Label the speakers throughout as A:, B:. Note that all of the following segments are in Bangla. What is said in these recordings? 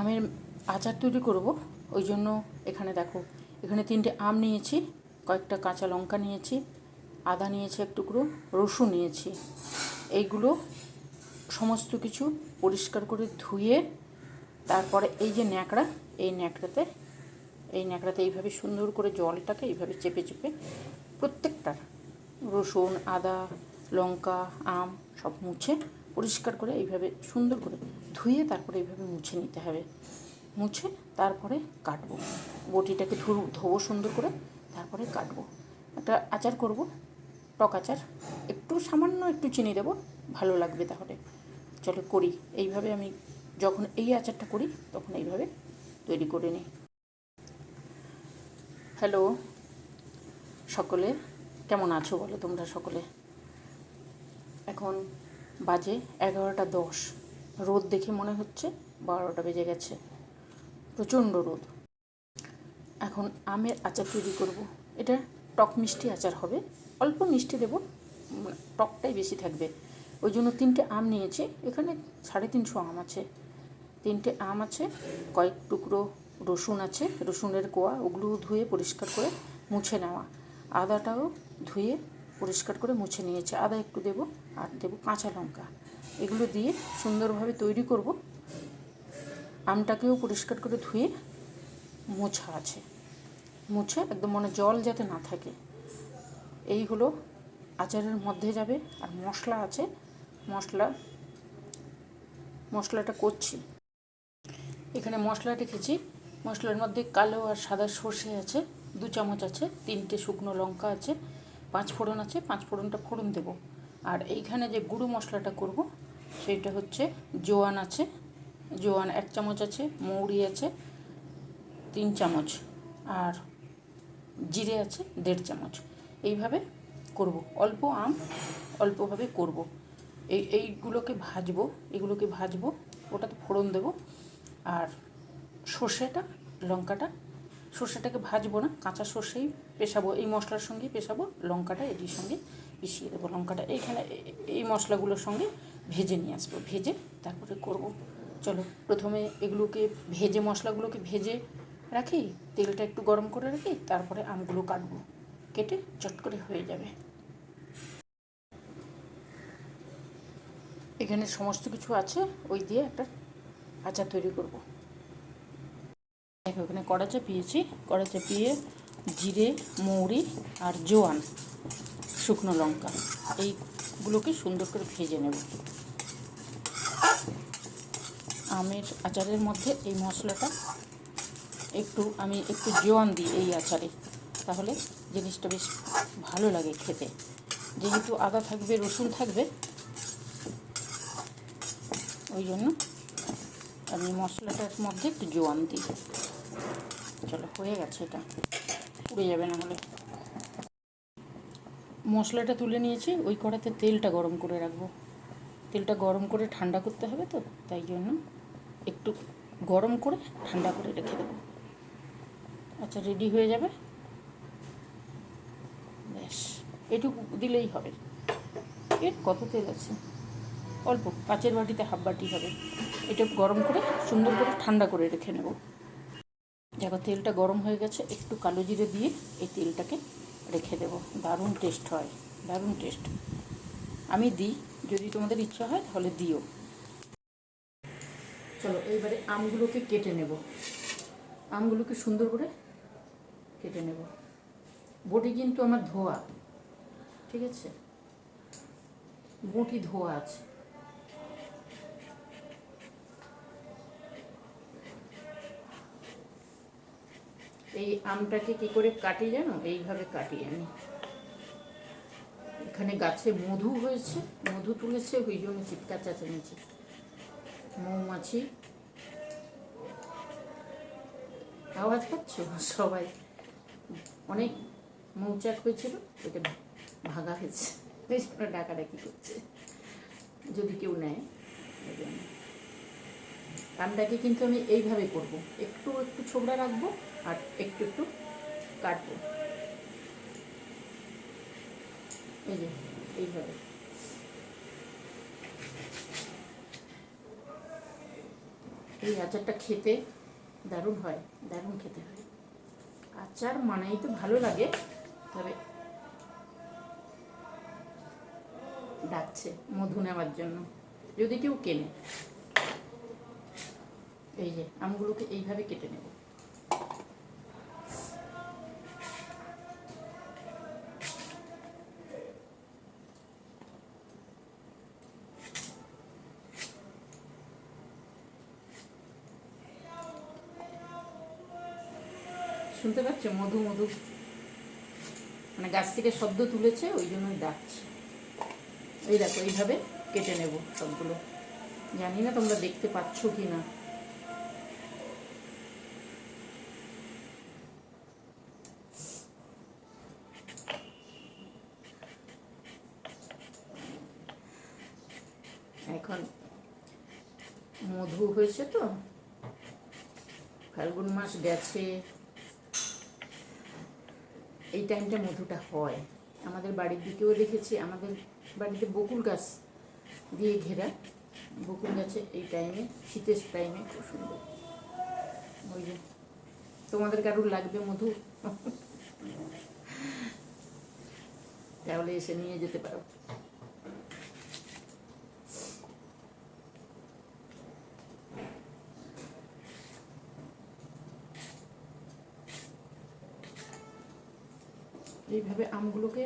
A: আমের আচার তৈরি করব, ওই জন্য এখানে দেখো, এখানে 3টে আম নিয়েছি, কয়েকটা কাঁচা লঙ্কা নিয়েছি, আদা নিয়েছি এক টুকরো, রসুন নিয়েছি। এইগুলো সমস্ত কিছু পরিষ্কার করে ধুয়ে তারপরে এই যে ন্যাকড়া, এই ন্যাকড়াতে এইভাবে সুন্দর করে জলটাকে এইভাবে চেপে চেপে প্রত্যেকটার রসুন, আদা, লঙ্কা, আম সব মুছে পরিষ্কার করে এইভাবে সুন্দর করে ধুয়ে তারপরে এইভাবে মুছে নিতে হবে। মুছে তারপরে কাটবো, বটিটাকে ধোবো সুন্দর করে, তারপরে কাটবো। একটা আচার করব, টক আচার, একটু সামান্য একটু চিনি দেবো, ভালো লাগবে তাহলে। চলো করি। এইভাবে আমি যখন এই আচারটা করি তখন এইভাবে তৈরি করে নিই। হ্যালো সকলে, কেমন আছো বলো তোমরা সকলে? এখন বাজে 11টা 10, রোদ দেখে মনে হচ্ছে 12টা বেজে গেছে, প্রচণ্ড রোদ। এখন আমের আচার তৈরি করব। এটা টক মিষ্টি আচার হবে, অল্প মিষ্টি দেবো, টকটাই বেশি থাকবে। ওই জন্য 3টে আম নিয়েছি, এখানে 350 আম আছে। 3টে আম আছে, কয়েক টুকরো রসুন আছে, রসুনের কোয়া, ওগুলোও ধুয়ে পরিষ্কার করে মুছে নেওয়া। আদাটাও ধুয়ে পরিষ্কার করে মুছে নিয়েছে, আদা একটু দেবো, আর দেবো কাঁচা লঙ্কা। এগুলো দিয়ে সুন্দরভাবে তৈরি করব। আমটাকেও পরিষ্কার করে ধুয়ে মোছা আছে, মুছে একদম মানে জল যাতে না থাকে। এই হলো আচারের মধ্যে যাবে। আর মশলা আছে, মশলাটা করছি। এখানে মশলা রেখেছি, মশলার মধ্যে কালো আর সাদা সর্ষে আছে 2 চামচ আছে, 3টে শুকনো লঙ্কা আছে, 5 ফোড়ন আছে, 5 ফোড়নটা ফোড়ন দেবো। আর এইখানে যে গুঁড়ো মশলাটা করব সেইটা হচ্ছে জোয়ান আছে, জোয়ান 1 চামচ আছে, মৌরি আছে 3 চামচ, আর জিরে আছে 1.5 চামচ। এইভাবে করব, অল্প আম অল্পভাবে করব। এইগুলোকে ভাজবো, ওটাতে ফোড়ন দেবো। আর সর্ষেটাকে ভাজবো না, কাঁচা সর্ষেই পেশাবো, এই মশলার সঙ্গেই পেশাবো। লঙ্কাটা এটির সঙ্গে মিশিয়ে দেবো, লঙ্কাটা এইখানে এই মশলাগুলোর সঙ্গে ভেজে নিয়ে আসবো, ভেজে তারপরে করব। চলো প্রথমে মশলাগুলোকে ভেজে রাখি, তেলটা একটু গরম করে রাখি, তারপরে আমগুলো কাটবো, কেটে চট করে হয়ে যাবে। এখানে সমস্ত কিছু আছে, ওই দিয়ে একটা আচার তৈরি করব। এখানে কড়া চাপিয়ে জিরে, মৌরি আর জোয়ান, শুকনো লঙ্কা, এইগুলোকে সুন্দর করে ভেজে নেব। আমের আচারের মধ্যে এই মশলাটা আমি একটু জোয়ান দিই এই আচারে, তাহলে জিনিসটা বেশ ভালো লাগে খেতে। যেহেতু আদা থাকবে, রসুন থাকবে, ওই জন্য আমি মশলাটার মধ্যে একটু জোয়ান দিই। চলো হয়ে গেছে, এটা পুড়ে যাবে না হলে। মশলাটা তুলে নিয়েছি, ওই কড়াতে তেলটা গরম করে রাখবো। তেলটা গরম করে ঠান্ডা করতে হবে, তো তাই জন্য একটু গরম করে ঠান্ডা করে রেখে দেবো। আচ্ছা, রেডি হয়ে যাবে, ব্যাস এটুকু দিলেই হবে। এর কত তেল আছে, অল্প, কাচের বাটিতে হাফ বাটি হবে। এটা গরম করে সুন্দর করে ঠান্ডা করে রেখে নেব। দেখো তেলটা গরম হয়ে গেছে, একটু কালো জিরে দিয়ে এই তেলটাকে রেখে দেবো। দারুণ টেস্ট হয়, দারুণ টেস্ট। আমি দিই, যদি তোমাদের ইচ্ছা হয় তাহলে দিও। চলো এইবারে আমগুলোকে কেটে নেব, আমগুলোকে সুন্দর করে কেটে নেব। বটি কিন্তু আমার ধোয়া, ঠিক আছে, বটি ধোয়া আছে। এই আমটাকে কি করে কাটি জানো? এইভাবে কাটি আমি। এখানে গাছে মধু হয়েছে, মধু তুলেছে, ওই জন্য চিৎকার চেঁচামেচি। মৌমাছি আওয়াজ পাচ্ছ? সবাই, অনেক মৌচাক হয়েছিল, ওইটা ভাগা হয়েছে, ওই জন্য ডাকাডাকি করছে, যদি কেউ নেয়। আমটাকে কিন্তু আমি এইভাবে করব, একটু একটু ছোবড়া রাখবো আর একটু একটু কাটবো, এই যে এইভাবে। এই আচারটা খেতে দারুণ হয়, দারুণ খেতে হয়। আচার মানেই তো ভালো লাগে। তবে ডাকছে মধু নেওয়ার জন্য, যদি কেউ কেনে। এই যে আমগুলোকে এইভাবে কেটে নেব। শুনতে পাচ্ছ মধু মধু, মানে গাছ থেকে শব্দ তুলেছে, ওই জন্যই ডাকছে। এই দেখো এইভাবে কেটে নেব সবগুলো। জানি না তোমরা দেখতে পাচ্ছ কি না। এখন মধু হয়েছে তো, ফাল্গুন মাস গেছে, এই টাইমটা মধুটা হয়। আমাদের বাড়ির দিকেও দেখেছি, আমাদের বাড়িতে বকুল গাছ দিয়ে ঘেরা। বকুল গাছে এই টাইমে, শীতের টাইমে খুব সুন্দর। ওই যে তোমাদের কারুর লাগবে মধু, তাহলে এসে নিয়ে যেতে পারো। এইভাবে আমগুলোকে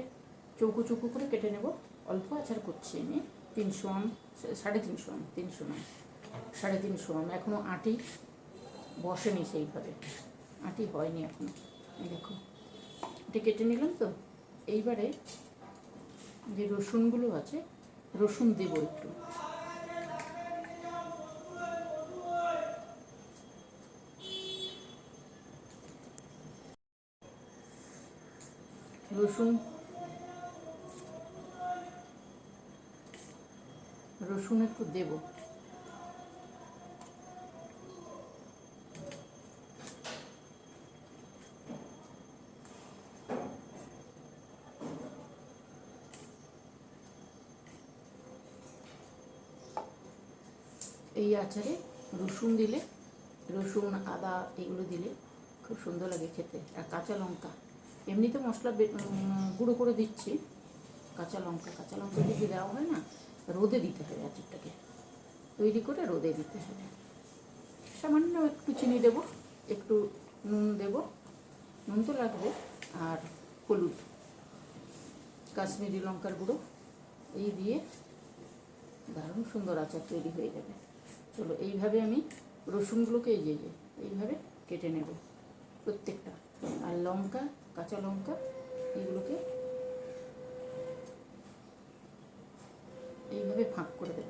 A: চৌকো চৌকো করে কেটে নেব। অল্প আচার করছি আমি, 300 আম, 350 আম, 300 আম, 350 আম। এখনও আটি বসেনি সেইভাবে, আটি হয়নি এখনো। এই দেখো এটি কেটে নিলাম তো। এইবারে যে রসুনগুলো আছে, রসুন দেব একটু। রসুন একটু দেব। এই আচারে রসুন দিলে, রসুন আদা এগুলো দিলে খুব সুন্দর লাগে খেতে। আর কাঁচা লঙ্কা, এমনিতে মশলা গুঁড়ো করে দিচ্ছি। কাঁচা লঙ্কা যদি দেওয়া হয় না, রোদে দিতে হবে। আচারটাকে তৈরি করে রোদে দিতে হবে। সামান্য একটু চিনি দেব, একটু নুন দেব, নুন তো লাগবে, আর হলুদ, কাশ্মীরি লঙ্কার গুঁড়ো, এই দিয়ে দারুণ সুন্দর আচার তৈরি হয়ে যাবে। চলো এইভাবে আমি রসুনগুলোকে এইভাবে কেটে নেব প্রত্যেকটা। আর লঙ্কা, কাঁচা লঙ্কা এইগুলোকে এইভাবে ফাঁক করে দেব।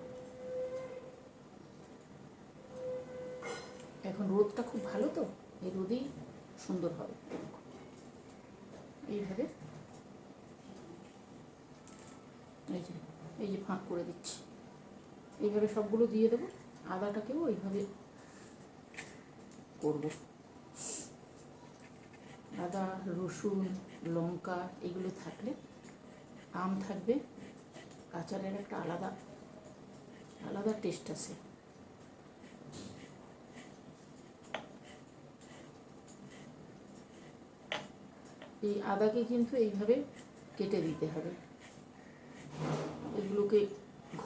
A: এখন রোদটা খুব ভালো তো, এই রোদেই সুন্দর হবে। এইভাবে এই যে ফাঁক করে দিচ্ছি, এইভাবে সবগুলো দিয়ে দেবো। আদাটাকেও এইভাবে করব। আদা, রসুন, লঙ্কা এগুলো থাকলে, আম থাকবে, আচারের একটা আলাদা আলাদা টেস্ট আছে। এই আদাকে কিন্তু এইভাবে কেটে দিতে হবে। এগুলোকে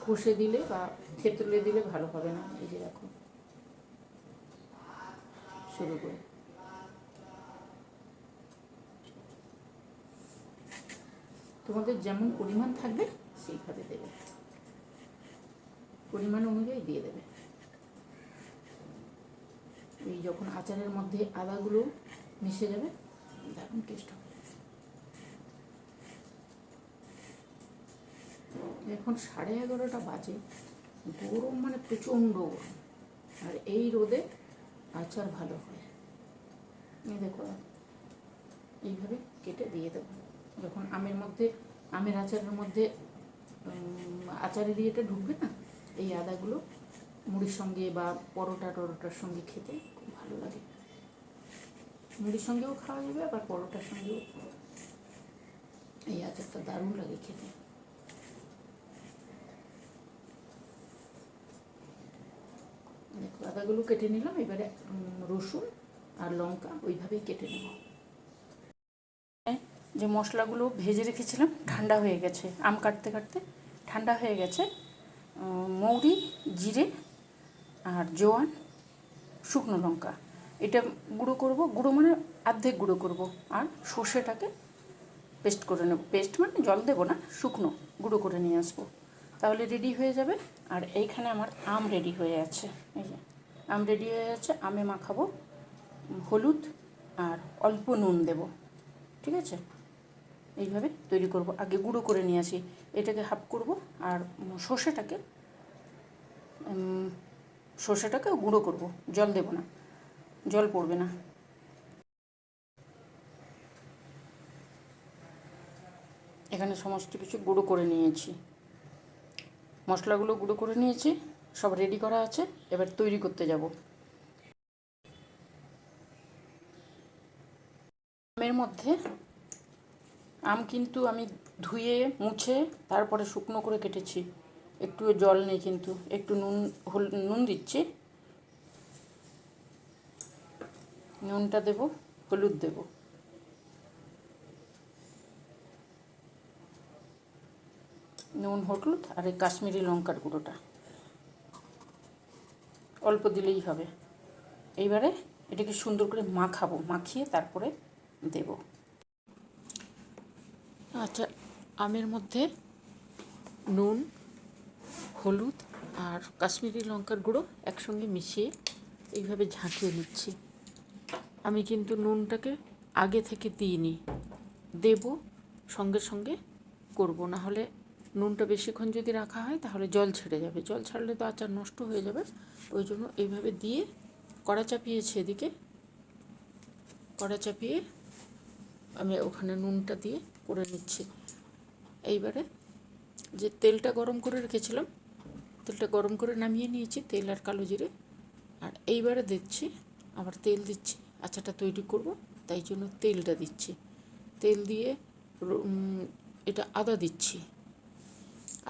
A: ঘষে দিলে বা থেতলে দিলে ভালো হবে না। এই যে দেখো শুরু করে, তোমাদের যেমন পরিমাণ থাকবে সেইভাবে দেবে, পরিমাণ অনুযায়ী দিয়ে দেবে। এই যখন আচারের মধ্যে আদাগুলো মিশে যাবে, দারুণ টেস্ট হবে। এখন 11:30 বাজে, গরম মানে প্রচণ্ড গরম। আর এই রোদে আচার ভালো হয়। এই দেখো এইভাবে কেটে দিয়ে দেবো। যখন আমের আচারের মধ্যে আচারের ইয়েটা ঢুকবে না, এই আদাগুলো মুড়ির সঙ্গে বা পরোটার সঙ্গে খেতে খুব ভালো লাগে। মুড়ির সঙ্গেও খাওয়া যাবে, আবার পরোটার সঙ্গেও এই আচারটা দারুণ লাগে খেতে। দেখো আদাগুলো কেটে নিলাম, এবারে রসুন আর লঙ্কা ওইভাবেই কেটে নেব। যে মশলাগুলো ভেজে রেখেছিলাম ঠান্ডা হয়ে গেছে, আম কাটতে কাটতে ঠান্ডা হয়ে গেছে। মৌরি, জিরে আর জোয়ান, শুকনো লঙ্কা এটা গুঁড়ো করব, গুঁড়ো মানে অর্ধেক গুঁড়ো করব। আর সর্ষেটাকে পেস্ট করে নেব, পেস্ট মানে জল দেবো না, শুকনো গুঁড়ো করে নিয়ে আসবো, তাহলে রেডি হয়ে যাবে। আর এইখানে আমার আম রেডি হয়ে আছে, এই যে আম রেডি হয়ে যাচ্ছে। আমে মাখাবো, হলুদ আর অল্প নুন দেব, ঠিক আছে? এইভাবে তৈরি করব। আগে গুঁড়ো করে নিয়ে আসি, এটাকে হাফ করব। আর সর্ষেটাকে গুঁড়ো করব, জল দেব না, জল পড়বে না। এখানে সমস্ত কিছু গুঁড়ো করে নিয়েছি, মশলাগুলো গুঁড়ো করে নিয়েছি, সব রেডি করা আছে। এবার তৈরি করতে যাব। আমের মধ্যে আম কিন্তু আমি ধুয়ে মুছে তারপরে শুকনো করে কেটেছি, একটু জল নেই, কিন্তু একটু নুন দিচ্ছি, নুনটা দেব, হলুদ দেব, নুন হলুদ আর এই কাশ্মীরি লঙ্কার গুঁড়োটা অল্প দিলেই হবে। এইবারে এটাকে সুন্দর করে মাখাবো, মাখিয়ে তারপরে দেব। আচ্ছা, আমের মধ্যে নুন, হলুদ আর কাশ্মীরি লঙ্কার গুঁড়ো একসঙ্গে মিশিয়ে এইভাবে ঝাঁকিয়ে নিচ্ছি। আমি কিন্তু নুনটাকে আগে থেকে দিইনি, দেব সঙ্গে সঙ্গে করব, না হলে নুনটা বেশিক্ষণ যদি রাখা হয় তাহলে জল ছেড়ে যাবে, জল ছাড়লে তো আচার নষ্ট হয়ে যাবে। ওই জন্য এইভাবে দিয়ে কড়া চাপিয়েছি, এদিকে কড়া চাপিয়ে আমি ওখানে নুনটা দিয়ে করে নিচ্ছি। এইবারে যে তেলটা গরম করে রেখেছিলাম, তেলটা গরম করে নামিয়ে নিয়েছি, তেল আর কালো জিরে। আর এইবারে দিচ্ছি, আবার তেল দিচ্ছি, আচারটা তৈরি করব, তাই জন্য তেলটা দিচ্ছি। তেল দিয়ে এটা আদা দিচ্ছি।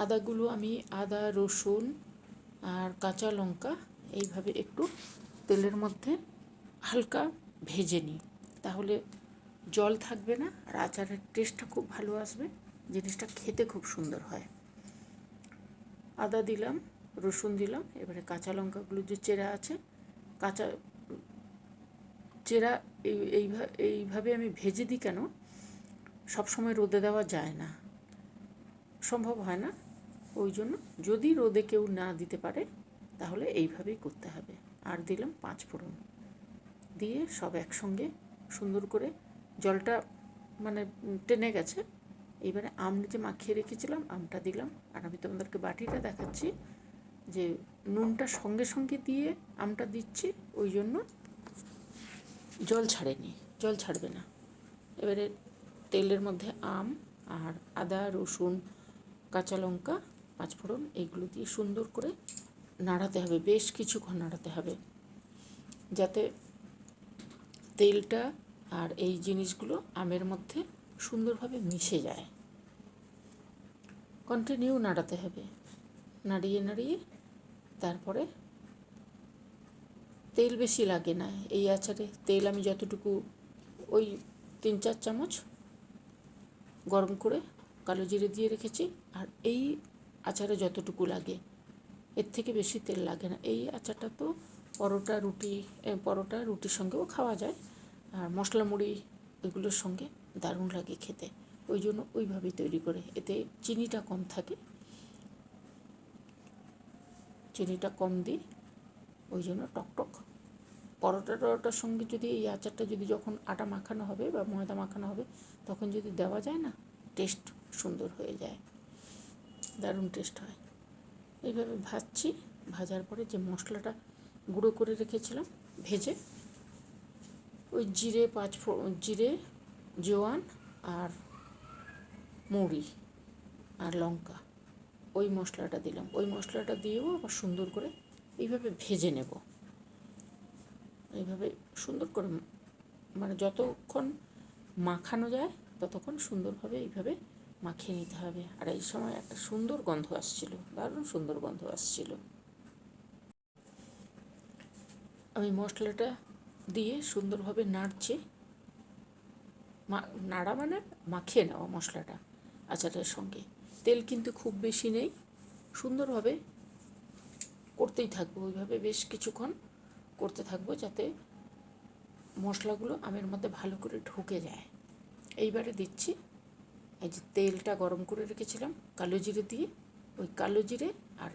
A: আদাগুলো আমি আদা, রসুন আর কাঁচা লঙ্কা এইভাবে একটু তেলের মধ্যে হালকা ভেজে নিই, তাহলে জল থাকবে না আর আচারের টেস্টটা খুব ভালো আসবে, জিনিসটা খেতে খুব সুন্দর হয়। আদা দিলাম, রসুন দিলাম, এবারে কাঁচা লঙ্কাগুলো যে চেরা আছে, কাঁচা চেরা এইভাবে আমি ভেজে দিই। কেন? সবসময় রোদে দেওয়া যায় না, সম্ভব হয় না, ওই জন্য যদি রোদে কেউ না দিতে পারে তাহলে এইভাবেই করতে হবে। আর দিলাম 5 ফোড়ন, দিয়ে সব একসঙ্গে সুন্দর করে, জলটা মানে টেনে গেছে। এইবারে আম যে মাখিয়ে রেখেছিলাম আমটা দিলাম। আর আমি তোমাদেরকে বাটিটা দেখাচ্ছি যে নুনটা সঙ্গে সঙ্গে দিয়ে আমটা দিচ্ছি, ওই জন্য জল ছাড়েনি, জল ছাড়বে না। এবারে তেলের মধ্যে আম আর আদা, রসুন, কাঁচা লঙ্কা, 5 ফোড়ন এইগুলো দিয়ে সুন্দর করে নাড়াতে হবে, বেশ কিছুক্ষণ নাড়াতে হবে, যাতে তেলটা আর এই জিনিসগুলো আমের মধ্যে সুন্দরভাবে মিশে যায়। কন্টিনিউ নাড়াতে হবে, নাড়িয়ে নাড়িয়ে তারপরে তেল বেশি লাগে না এই আচারে। তেল আমি যতটুকু, ওই 3-4 চামচ গরম করে কালো জিরে দিয়ে রেখেছি। আর এই আচারে যতটুকু লাগে, এর থেকে বেশি তেল লাগে না। এই আচারটা তো পরোটা রুটির সঙ্গেও খাওয়া যায়, আর মশলা মুড়ি এগুলোর সঙ্গে দারুণ লাগে খেতে, ওই জন্য ওইভাবেই তৈরি করে। এতে চিনিটা কম থাকে, চিনিটা কম দিই, ওই জন্য টকটক। পরোটার সঙ্গে যদি এই আচারটা যদি যখন আটা মাখানো হবে বা ময়দা মাখানো হবে তখন যদি দেওয়া যায় না, টেস্ট সুন্দর হয়ে যায়, দারুণ টেস্ট হয়। এইভাবে ভাজছি, ভাজার পরে যে মশলাটা গুঁড়ো করে রেখেছিলাম ভেজে, ওই জিরে, জোয়ান আর মৌরি আর লঙ্কা, ওই মশলাটা দিলাম। ওই মশলাটা দিয়েও আবার সুন্দর করে এইভাবে ভেজে নেব, এইভাবে সুন্দর করে, মানে যতক্ষণ মাখানো যায় ততক্ষণ সুন্দরভাবে এইভাবে মাখিয়ে নিতে হবে। আর এই সময় একটা সুন্দর গন্ধ আসছিল, দারুণ সুন্দর গন্ধ আসছিল। আমি মশলাটা দিয়ে সুন্দরভাবে নাড়ছি, নাড়া মানে মাখিয়ে নেওয়া মশলাটা আচারের সঙ্গে। তেল কিন্তু খুব বেশি নেই, সুন্দরভাবে করতেই থাকবো ওইভাবে, বেশ কিছুক্ষণ করতে থাকবো যাতে মশলাগুলো আমের মধ্যে ভালো করে ঢুকে যায়। এইবারে দিচ্ছি এই যে তেলটা গরম করে রেখেছিলাম কালো জিরে দিয়ে, ওই কালো জিরে আর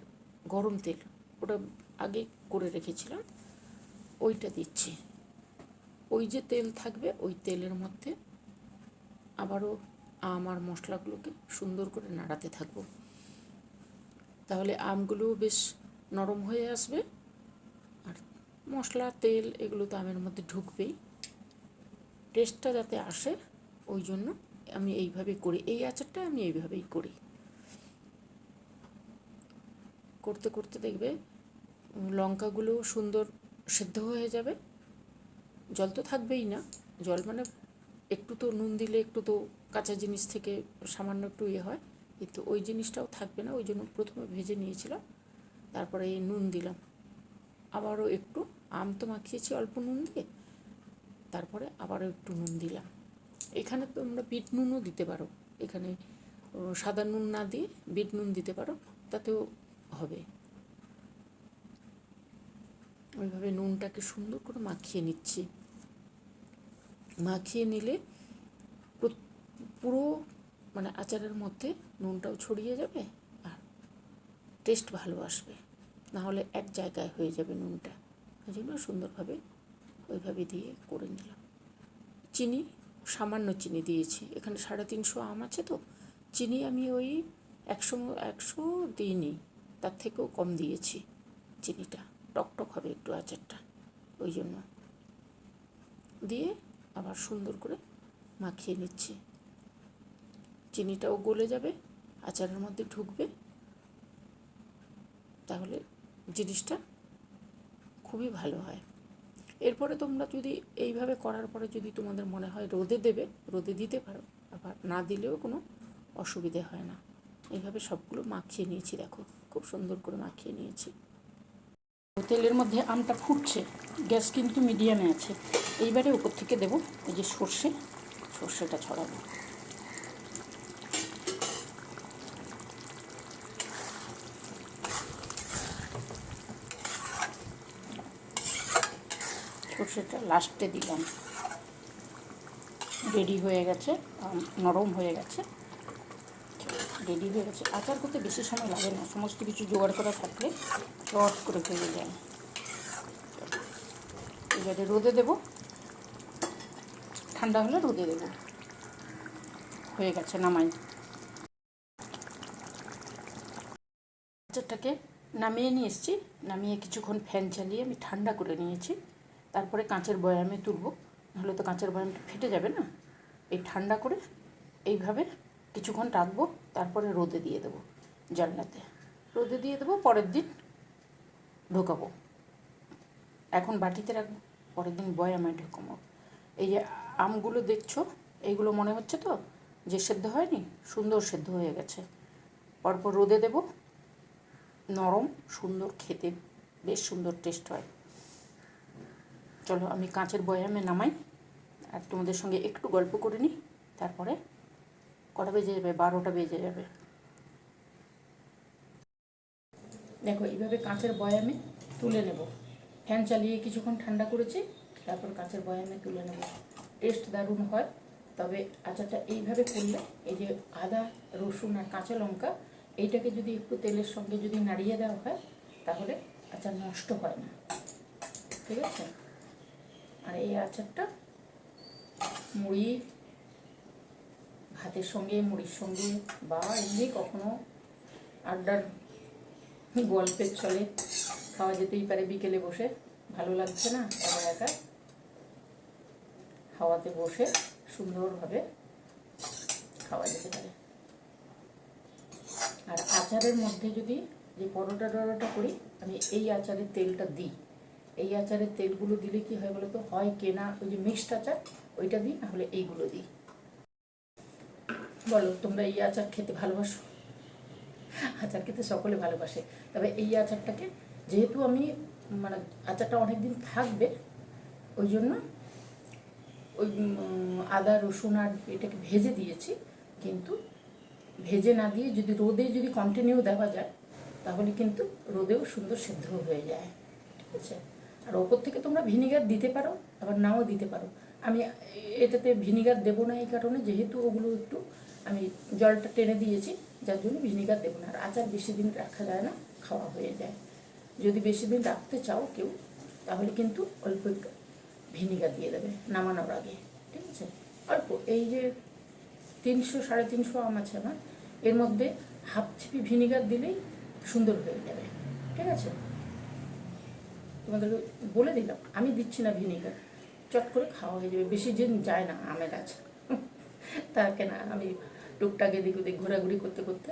A: গরম তেল ওটা আগে করে রেখেছিলাম ওইটা দিচ্ছি। ওই যে তেল থাকবে ওই তেলের মধ্যে আবারও আম আর মশলাগুলোকে সুন্দর করে নাড়াতে থাকবো, তাহলে আমগুলোও বেশ নরম হয়ে আসবে আর মশলা তেল এগুলো তো আমের মধ্যে ঢুকবেই, টেস্টটা যাতে আসে ওই জন্য আমি এইভাবেই করি। এই আচারটা আমি এইভাবেই করি। করতে করতে দেখবে লঙ্কাগুলো সুন্দর সেদ্ধ হয়ে যাবে। জল তো থাকবেই না, জল মানে একটু তো নুন দিলে একটু তো কাঁচা জিনিস থেকে সামান্য একটু ইয়ে হয়, কিন্তু ওই জিনিসটাও থাকবে না, ওই জন্য প্রথমে ভেজে নিয়েছিলাম, তারপরে এই নুন দিলাম, আবারও একটু আম তো মাখিয়েছি অল্প নুন দিয়ে, তারপরে আবারও একটু নুন দিলাম। এখানে তোমরা বিট নুনও দিতে পারো, এখানে সাদা নুন না দিয়ে বিট নুন দিতে পারো, তাতেও হবে। ওইভাবে নুনটাকে সুন্দর করে মাখিয়ে নিচ্ছি। মাখিয়ে নিলে পুরো মানে আচারের মধ্যে নুনটাও ছড়িয়ে যাবে আর টেস্ট ভালো আসবে, নাহলে এক জায়গায় হয়ে যাবে নুনটা। ওই জন্য সুন্দরভাবে ওইভাবে দিয়ে করে নিলাম। চিনি সামান্য চিনি দিয়েছি, এখানে 350 আম আছে তো, চিনি আমি ওই 100 দিইনি, তার থেকেও কম দিয়েছি চিনিটা, টকটক হবে একটু আচারটা, ওই জন্য দিয়ে আবার সুন্দর করে মাখিয়ে নিচ্ছি। চিনিটাও গলে যাবে, আচারের মধ্যে ঢুকবে, তাহলে জিনিসটা খুবই ভালো হয়। এরপরে তোমরা যদি এইভাবে করার পরে যদি তোমাদের মনে হয় রোদে দেবে, রোদে দিতে পারো, আবার না দিলেও কোনো অসুবিধে হয় না। এইভাবে সবগুলো মাখিয়ে নিয়েছি, দেখো খুব সুন্দর করে মাখিয়ে নিয়েছি। তেলের মধ্যে আমটা ফুটছে, গ্যাস কিন্তু মিডিয়ামে আছে। এইবারে উপর থেকে দেবো এই যে সর্ষেটা ছড়াবো। সর্ষেটা লাস্টে দিলাম। রেডি হয়ে গেছে, নরম হয়ে গেছে, রেডি হয়ে গেছে। আচার করতে বেশি সময় লাগে না, সমস্ত কিছু জোগাড় করা থাকলে চট করে হয়ে যায়। এবারে রোদে দেবো, ঠান্ডা হলে রোদে দেবো। হয়ে গেছে, নামাই। আচারটাকে নামিয়ে নিয়ে এসেছি, নামিয়ে কিছুক্ষণ ফ্যান চালিয়ে আমি ঠান্ডা করে নিয়েছি, তারপরে কাঁচের বয়ামে তুলবো, নাহলে তো কাঁচের বয়ামটা ফেটে যাবে না। এই ঠান্ডা করে এইভাবে কিছুক্ষণ রাখবো, তারপরে রোদে দিয়ে দেবো, জানলাতে রোদে দিয়ে দেবো, পরের দিন ঢোকাবো। এখন বাটিতে রাখবো, পরের দিন বয়ামে ঢোকাবো। এই যে আমগুলো দেখছো, এইগুলো মনে হচ্ছে তো যে সেদ্ধ হয়নি, সুন্দর সেদ্ধ হয়ে গেছে। পরপর রোদে দেবো, নরম সুন্দর, খেতে বেশ সুন্দর টেস্ট হয়। চলো আমি কাঁচের বয়ামে নামাই আর তোমাদের সঙ্গে একটু গল্প করে নিই, তারপরে কটা বেজে যাবে, 12টা বেজে যাবে। দেখো এইভাবে কাঁচের বয়ামে তুলে নেব, ফ্যান চালিয়ে কিছুক্ষণ ঠান্ডা করেছি, তারপর কাঁচের বয়ামে তুলে নেব। টেস্ট দারুণ হয়। তবে আচারটা এইভাবে করলে, এই যে আদা রসুন আর কাঁচা লঙ্কা এইটাকে যদি একটু তেলের সঙ্গে যদি নাড়িয়ে দেওয়া হয়, তাহলে আচার নষ্ট হয় না, ঠিক আছে। আর এই আচারটা মুড়ি ভাতের সঙ্গে, মুড়ির সঙ্গে, বা এমনি কখনো আড্ডার গল্পের ছলে খাওয়া যেতেই পারে। বিকেলে বসে ভালো লাগছে না, একা একা হাওয়াতে বসে সুন্দরভাবে খাওয়া যেতে পারে। আর আচারের মধ্যে যদি যে পরোটা টরোটা করি, আমি এই আচারের তেলটা দিই। এই আচারের তেলগুলো দিলে কি হয় বলো তো, হয় কেনা ওই যে মিক্সড আচার ওইটা দিই, নাহলে এইগুলো দিই। বলো তোমরা এই আচার খেতে ভালোবাসো? আচার খেতে সকলে ভালোবাসে, তবে এই আচারটাকে যেহেতু আমি মানে আচারটা অনেক দিন থাকবে, ওই জন্য ওই আদা রসুন আর এটাকে ভেজে দিয়েছি। কিন্তু ভেজে না দিয়ে যদি রোদে যদি কন্টিনিউ দেওয়া যায় তাহলে কিন্তু রোদেও সুন্দর সেদ্ধ হয়ে যায়, ঠিক আছে। আর ওপর থেকে তোমরা ভিনিগার দিতে পারো, আবার নাও দিতে পারো। আমি এটাতে ভিনিগার দেবো না এই কারণে, যেহেতু ওগুলো একটু আমি জলটা টেনে দিয়েছি, যার জন্য ভিনিগার দেবো না। আর আচার বেশি দিন রাখা যায় না, খাওয়া হয়ে যায়। যদি বেশি দিন রাখতে চাও কেউ, তাহলে কিন্তু অল্প একটু ভিনিগার দিয়ে দেবে নামানোর আগে, ঠিক আছে। অল্প, এই যে 300-350 আম আছে আমার, এর মধ্যে হাফ চিপি ভিনিগার দিলেই সুন্দর হয়ে যাবে, ঠিক আছে। তোমাদেরকে বলে দিলাম, আমি দিচ্ছি না ভিনিগার, চট করে খাওয়া হয়ে যাবে, বেশি দিন যায় না আমের আচার। তাকে না, আমি টুকটাক এদিক ওদিক ঘোরাঘুরি করতে করতে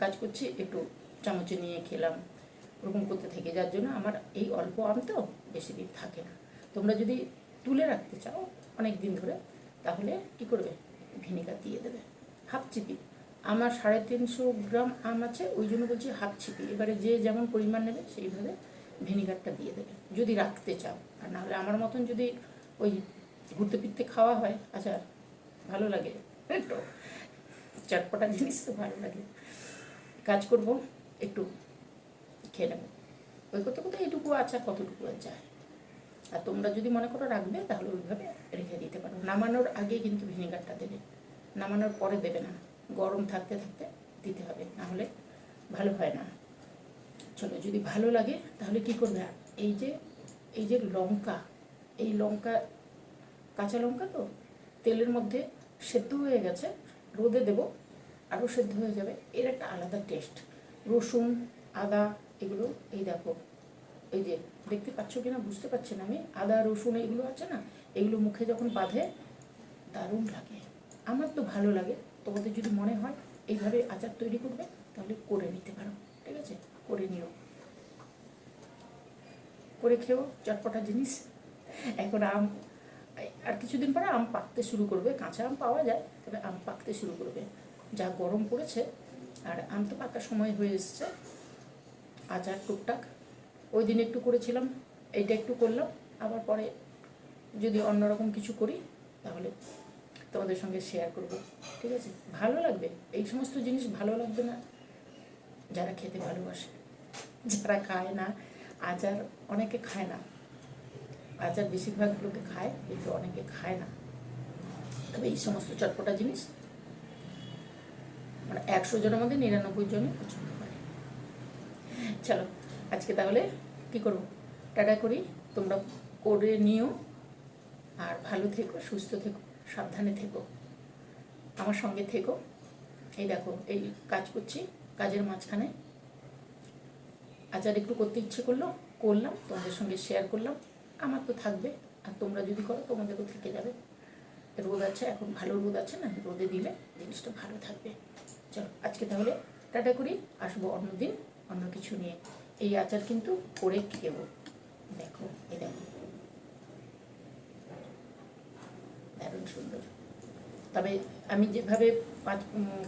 A: কাজ করছি, একটু চামচে নিয়ে খেলাম, ওরকম করতে থেকে, যার জন্য আমার এই অল্প আম তো বেশি দিন থাকে না। তোমরা যদি তুলে রাখতে চাও অনেক দিন ধরে, তাহলে কি করবে, ভিনিগার দিয়ে দেবে হাফ চিপি। আমার 350 গ্রাম আম আছে, ওই জন্য বলছি হাফ চিপি। এবারে যে যেমন পরিমাণ নেবে সেইভাবে ভিনিগারটা দিয়ে দেবে যদি রাখতে চাও। আর নাহলে আমার মতন যদি ওই ঘুরতে ফিরতে খাওয়া হয়, আচ্ছা ভালো লাগে, তো চটপটা জিনিস তো ভালো লাগে, কাজ করব একটু খেয়ে নেবো, ওই করতে করতে এইটুকু আচার কতটুকু আর যায়। আর তোমরা যদি মনে করো রাখবে, তাহলে ওইভাবে রেখে দিতে পারো। নামানোর আগে কিন্তু ভিনিগারটা দেবে, নামানোর পরে দেবে না, গরম থাকতে থাকতে দিতে হবে, নাহলে ভালো হয় না। চলো, যদি ভালো লাগে তাহলে কি করবে, এই যে লঙ্কা, এই লঙ্কা কাঁচা লঙ্কা তো তেলের মধ্যে সেদ্ধ হয়ে গেছে, রোদে দেবো, আরও সেদ্ধ হয়ে যাবে, এর একটা আলাদা টেস্ট। রসুন আদা এগুলো, এই দেখো, এই যে দেখতে পাচ্ছ কিনা বুঝতে পারছি না আমি, আদা রসুন এগুলো আছে না, এগুলো মুখে যখন বাঁধে দারুণ লাগে, আমার তো ভালো লাগে। তোমাদের যদি মনে হয় এইভাবে আচার তৈরি করবে, তাহলে করে নিতে পারো, ঠিক আছে, করে নিও, করে খেও, চটপটা জিনিস। এখন আম, আর কিছুদিন পরে আম পাকতে শুরু করবে, কাঁচা আম পাওয়া যায়, তবে আম পাকতে শুরু করবে, যা গরম পড়েছে। আর আম তো পাকার সময় হয়ে এসছে। আচার টুকটাক ওই দিন একটু করেছিলাম, এইটা একটু করলাম, আবার পরে যদি অন্যরকম কিছু করি তাহলে তোমাদের সঙ্গে শেয়ার করব, ঠিক আছে। ভালো লাগবে, এই সমস্ত জিনিস ভালো লাগবে না যারা খেতে ভালোবাসে। যারা খায় না আচার, অনেকে খায় না আচার, বেশিরভাগ লোকে খায় কিন্তু অনেকে খায় না। তবে এই সমস্ত চটপটা জিনিস মানে 100 জনের মধ্যে 99 জনই পছন্দ করে। চলো, আজকে তাহলে কি করবো, টাটা করি, তোমরা করে নিও, আর ভালো থেকো, সুস্থ থেকো, সাবধানে থেকো, আমার সঙ্গে থেকো। এই দেখো, এই কাজ করছি, কাজের মাঝখানে আচার একটু করতে ইচ্ছে করলো, করলাম, তোমাদের সঙ্গে শেয়ার করলাম, আমার তো থাকবে, আর তোমরা যদি করো তোমাদেরও থেকে যাবে। রোদ আছে এখন, ভালো রোদ আছে না, রোদে দিলে জিনিসটা ভালো থাকবে। চলো, আজকে তাহলে টাটা করি, আসবো অন্যদিন অন্য কিছু নিয়ে। এই আচার কিন্তু করে খেয়েবো, দেখো, এই দেখো দারুণ সুন্দর। তবে আমি যেভাবে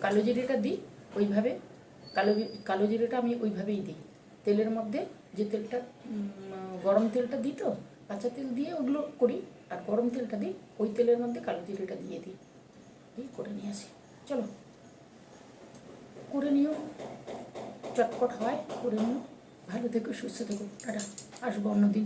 A: কালো জিরেটা দিই, ওইভাবে কালো জিরেটা আমি ওইভাবেই দিই, তেলের মধ্যে যে তেলটা, গরম তেলটা দিই, তো কাঁচা তেল দিয়ে ওগুলো করি, আর গরম তেলটা দিই, ওই তেলের মধ্যে কালো জিরেটা দিয়ে দিই, করে নিয়ে আসি। চলো, করে নিও, চটপট হয়, করে নিও, ভালো থেকো, সুস্থ থেকো, টাটা, আসবো অন্যদিন।